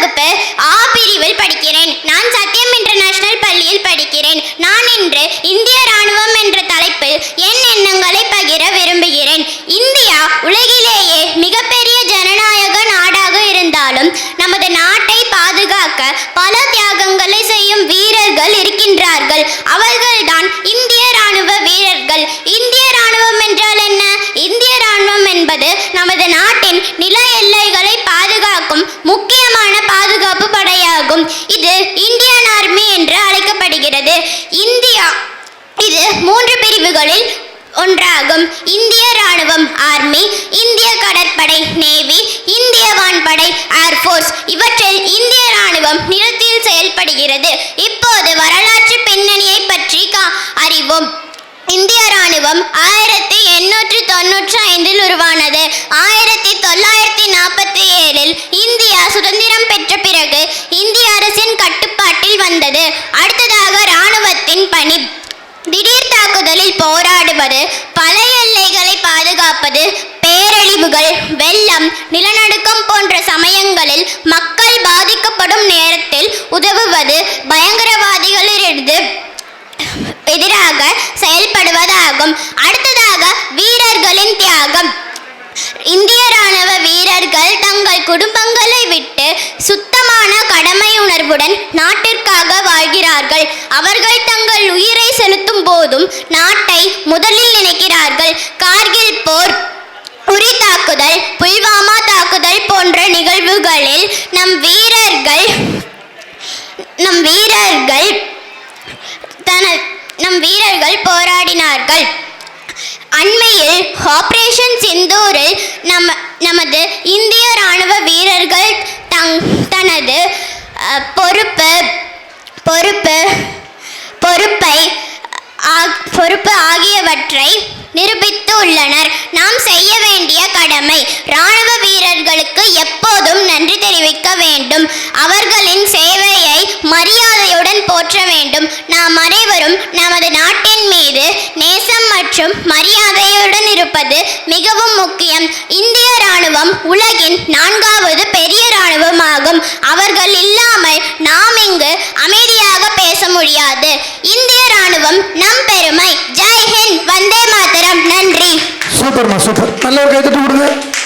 வகுப்பு ஆ பிரிவில் படிக்கிறேன். நான் சத்தியம் இன்டர்நேஷனல் பள்ளியில் படிக்கிறேன். நான் இன்று இந்திய ராணுவம் என்ற தலைப்பில் என் எண்ணங்களை பகிர விரும்புகிறேன். இந்தியா உலகிலேயே மிகப்பெரிய ஜனநாயக நாடாக இருந்தாலும் நமது நாட்டை பாதுகாக்க பல தியாகங்களை செய்யும் வீரர்கள் இருக்கின்றார்கள். அவர்கள்தான் இந்திய ராணுவ வீரர்கள். இந்திய ராணுவம் என்றால் என்ன? இந்திய ராணுவம் என்பது நமது நாட்டின் நில எல்லைகளை பாதுகாக்கும் முக்கியமான பாதுகாப்பு படையாகும். இது இந்தியன் ஆர்மி என்று அழைக்கப்படுகிறது. இது 3 பிரிவுகளில் ஒன்றாகும். இந்திய ராணுவம் ஆர்மி, இந்திய கடற்படை நேவி, இந்திய வான்படை ஏர்ஃபோர்ஸ். இவற்றில் இந்திய ராணுவம் நிலத்தில் செயல்படுகிறது. இப்போது வரலாற்று பின்னணியை பற்றி அறிவோம். இந்திய ராணுவம் 1895 உருவானது. 1947 இந்தியா சுதந்திரம் பெற்ற பிறகு இந்திய அரசின் கட்டுப்பாட்டில் வந்தது. அடுத்ததாக ராணுவத்தின் பணி திடீர் தாக்குதலில் போராடுவது, பல எல்லைகளை பாதுகாப்பது, பேரழிவுகள், வெள்ளம், நிலநடுக்கம் போன்ற சமயங்களில் மக்கள் பாதிக்கப்படும் நேரத்தில் உதவுவது, பயங்கரவாதிகளிலிருந்து எதிராக செயல்படுவதாகும். அடுத்ததாக வீரர்களின் தியாகம். இந்திய ராணுவ வீரர்கள் தங்கள் குடும்பங்களை விட்டு சுத்தமான கடமை உணர்வுடன் நாட்டிற்காக வாழ்கிறார்கள். அவர்கள் தங்கள் உயிரை செலுத்தும் போதும் நாட்டை முதலில் நினைக்கிறார்கள். கார்கில் போர், உரி தாக்குதல், புல்வாமா தாக்குதல் போன்ற நிகழ்வுகளில் நம் வீரர்கள் போராடினார்கள். அண்மையில் ஆபரேஷன் சிந்தூரில் நமது இந்திய ராணுவ வீரர்கள் தனது பொறுப்பு ஆகியவற்றை நிரூபித்து உள்ளனர். நாம் செய்ய வேண்டிய கடமை ராணுவ வீரர்களுக்கு எப்போதும் நன்றி தெரிவிக்க வேண்டும். அவர்களின் சேவையை மரியாதையுடன் போற்ற வேண்டும். நாம் அனைவரும் நமது நாட்டின் மீது நேசம் மற்றும் மரியாதையுடன் இருப்பது மிகவும் முக்கியம். இந்திய ராணுவம் உலகின் 4வது பெரிய ராணுவமாகும். அவர்கள் இல்லாமல் நாம் இங்கு அமைதியாக பேச முடியாது. இந்திய ராணுவம் நம் பெருமை. ஜெய் ஹிந்த், வந்தே மாதரம். நன்றி. சூப்பர்மா, சூப்பர். நல்ல ஒரு கைத்தட்டு கொடுங்க.